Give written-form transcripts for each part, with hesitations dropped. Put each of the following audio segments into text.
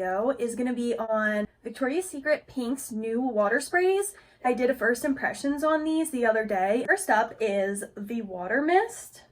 video is going to be on Victoria's Secret Pink's new water sprays. I did a first impressions on these the other day. First up is the water mist.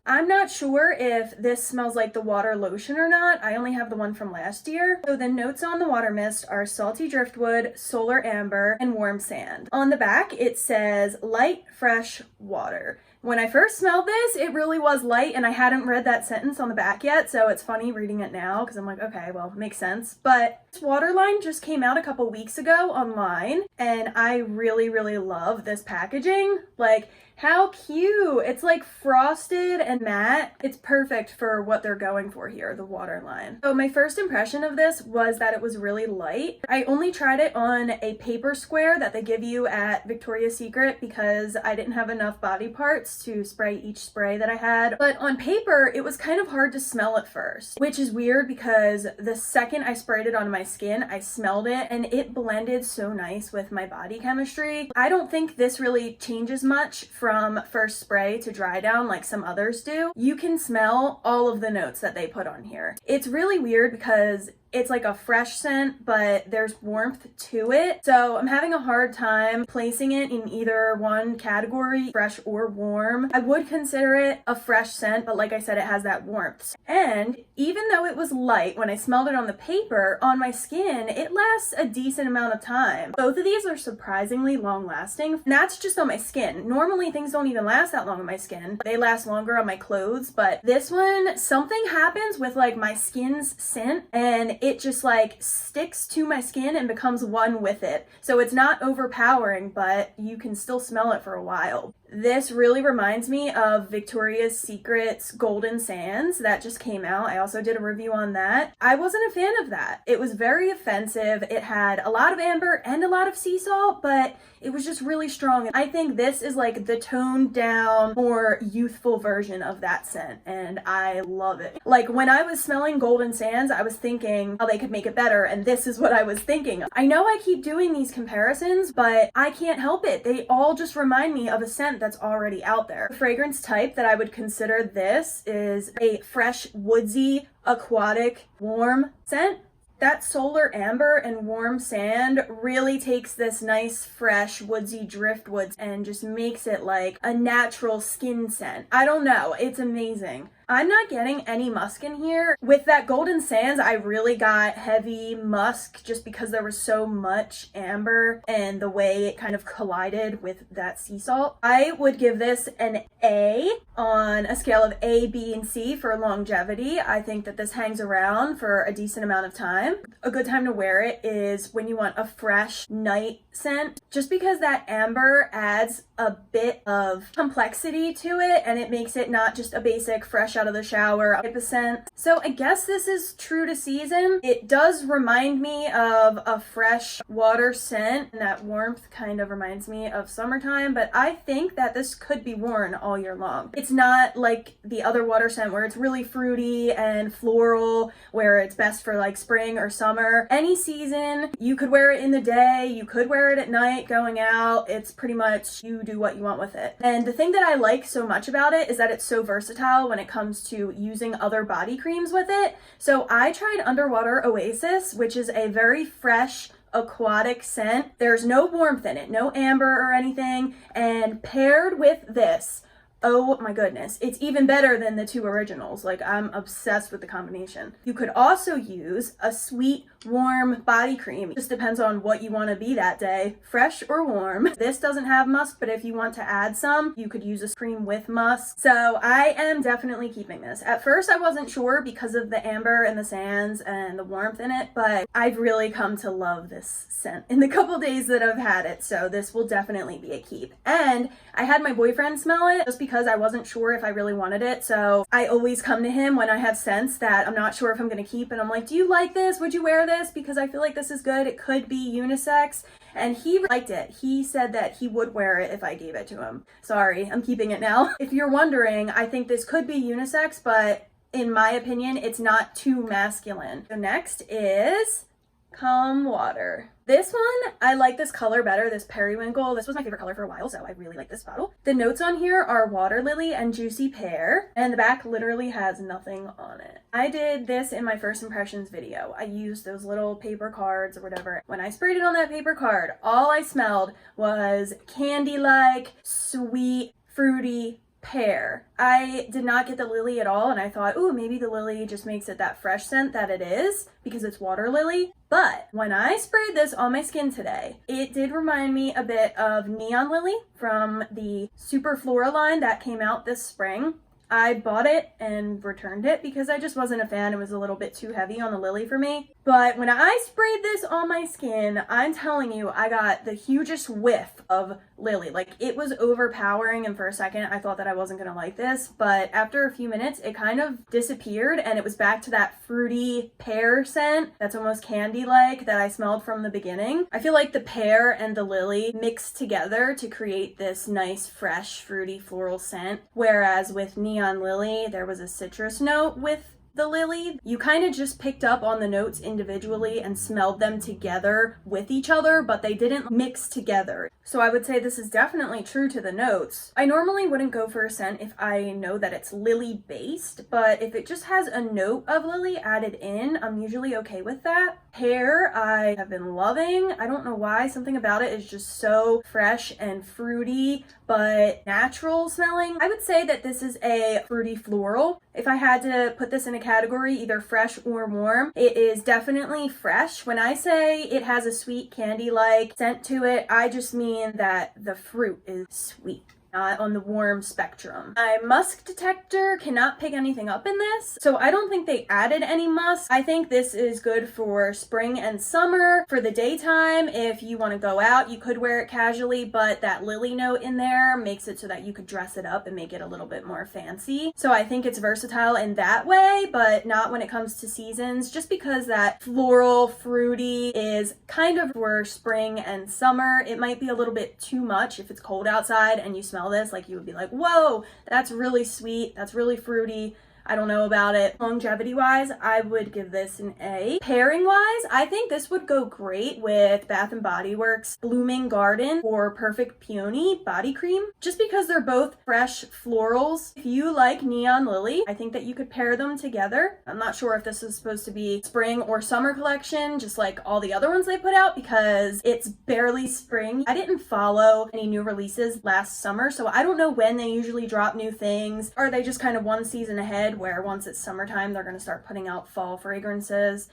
I'm not sure if this smells like the water lotion or not. I only have the one from last year. So the notes on the water mist are salty driftwood, solar amber, and warm sand. On the back, it says light, fresh water. When I first smelled this, it really was light, and I hadn't read that sentence on the back yet, so it's funny reading it now because I'm like, okay, well, makes sense. But this water line just came out a couple weeks ago online, and I really, really love this packaging. Like, how cute! It's like frosted and matte. It's perfect for what they're going for here, the water line. So my first impression of this was that it was really light. I only tried it on a paper square that they give you at Victoria's Secret because I didn't have enough body parts to spray each spray that I had. But on paper, it was kind of hard to smell at first, which is weird because the second I sprayed it on my skin, I smelled it and it blended so nice with my body chemistry. I don't think this really changes much from first spray to dry down like some others do. You can smell all of the notes that they put on here. It's really weird because it's like a fresh scent, but there's warmth to it. So I'm having a hard time placing it in either one category, fresh or warm. I would consider it a fresh scent, but like I said, it has that warmth. And even though it was light, when I smelled it on the paper, on my skin, it lasts a decent amount of time. Both of these are surprisingly long lasting. And that's just on my skin. Normally things don't even last that long on my skin. They last longer on my clothes, but this one, something happens with like my skin's scent and it just like sticks to my skin and becomes one with it. So it's not overpowering, but you can still smell it for a while. This really reminds me of Victoria's Secret's Golden Sands that just came out. I also did a review on that. I wasn't a fan of that. It was very offensive. It had a lot of amber and a lot of sea salt, but it was just really strong. I think this is like the toned down, more youthful version of that scent, and I love it. Like when I was smelling Golden Sands, I was thinking how they could make it better, and this is what I was thinking. I know I keep doing these comparisons, but I can't help it. They all just remind me of a scent that's already out there. The fragrance type that I would consider this is a fresh, woodsy, aquatic, warm scent. That solar amber and warm sand really takes this nice, fresh, woodsy driftwood and just makes it like a natural skin scent. I don't know, it's amazing. I'm not getting any musk in here. With that Golden Sands, I really got heavy musk just because there was so much amber and the way it kind of collided with that sea salt. I would give this an A on a scale of A, B, and C for longevity. I think that this hangs around for a decent amount of time. A good time to wear it is when you want a fresh night scent, just because that amber adds a bit of complexity to it and it makes it not just a basic fresh out of the shower type of scent. So I guess this is true to season. It does remind me of a fresh water scent, and that warmth kind of reminds me of summertime, but I think that this could be worn all year long. It's not like the other water scent where it's really fruity and floral, where it's best for like spring or summer. Any season, you could wear it in the day, you could wear it at night going out. It's pretty much you do what you want with it. And the thing that I like so much about it is that it's so versatile when it comes to using other body creams with it. So I tried Underwater Oasis, which is a very fresh, aquatic scent. There's no warmth in it, no amber or anything. And paired with this, oh my goodness, it's even better than the two originals. Like, I'm obsessed with the combination. You could also use a sweet, warm body cream. It just depends on what you want to be that day, fresh or warm. This doesn't have musk, but if you want to add some, you could use a cream with musk. So I am definitely keeping this. At first, I wasn't sure because of the amber and the sands and the warmth in it, but I've really come to love this scent in the couple days that I've had it. So this will definitely be a keep. And I had my boyfriend smell it just because I wasn't sure if I really wanted it. So I always come to him when I have scents that I'm not sure if I'm going to keep, and I'm like, do you like this? Would you wear this? Because I feel like this is good. It could be unisex. And he liked it. He said that he would wear it if I gave it to him. Sorry, I'm keeping it now. If you're wondering, I think this could be unisex, but in my opinion, it's not too masculine. So next is Calm Water. This one, I like this color better, this periwinkle. This was my favorite color for a while, so I really like this bottle. The notes on here are water lily and juicy pear, and the back literally has nothing on it. I did this in my first impressions video. I used those little paper cards or whatever. When I sprayed it on that paper card, all I smelled was candy-like, sweet, fruity pear. I did not get the lily at all, and I thought, ooh, maybe the lily just makes it that fresh scent that it is because it's water lily. But when I sprayed this on my skin today, it did remind me a bit of Neon Lily from the Super Floral line that came out this spring. I bought it and returned it because I just wasn't a fan. It was a little bit too heavy on the lily for me. But when I sprayed this on my skin, I'm telling you, I got the hugest whiff of lily. Like, it was overpowering, and for a second I thought that I wasn't gonna like this, but after a few minutes it kind of disappeared and it was back to that fruity pear scent that's almost candy-like that I smelled from the beginning. I feel like the pear and the lily mixed together to create this nice, fresh, fruity floral scent, whereas with Neon Lily there was a citrus note with the lily. You kind of just picked up on the notes individually and smelled them together with each other, but they didn't mix together. So I would say this is definitely true to the notes. I normally wouldn't go for a scent if I know that it's lily based, but if it just has a note of lily added in, I'm usually okay with that. Pear, I have been loving. I don't know why, something about it is just so fresh and fruity, but natural smelling. I would say that this is a fruity floral. If I had to put this in a category, either fresh or warm, it is definitely fresh. When I say it has a sweet candy-like scent to it, I just mean that the fruit is sweet, not on the warm spectrum. My musk detector cannot pick anything up in this, so I don't think they added any musk. I think this is good for spring and summer. For the daytime, if you want to go out, you could wear it casually, but that lily note in there makes it so that you could dress it up and make it a little bit more fancy. So I think it's versatile in that way, but not when it comes to seasons, just because that floral, fruity is kind of for spring and summer. It might be a little bit too much if it's cold outside and you smell this, like, you would be like, whoa, that's really sweet, that's really fruity. I don't know about it. Longevity wise, I would give this an A. Pairing wise, I think this would go great with Bath & Body Works Blooming Garden or Perfect Peony body cream, just because they're both fresh florals. If you like Neon Lily, I think that you could pair them together. I'm not sure if this is supposed to be spring or summer collection, just like all the other ones they put out, because it's barely spring. I didn't follow any new releases last summer, so I don't know when they usually drop new things. Are they just kind of one season ahead, where once it's summertime they're going to start putting out fall fragrances?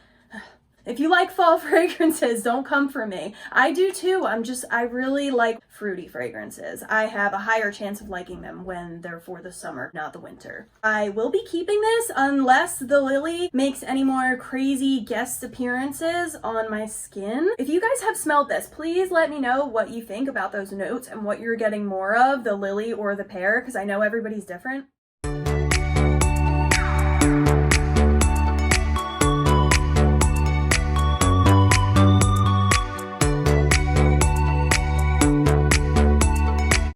If you like fall fragrances, don't come for me. I do too. I really like fruity fragrances. I have a higher chance of liking them when they're for the summer, not the winter. I will be keeping this unless the lily makes any more crazy guest appearances on my skin. If you guys have smelled this, please let me know what you think about those notes and what you're getting more of, the lily or the pear, because I know everybody's different.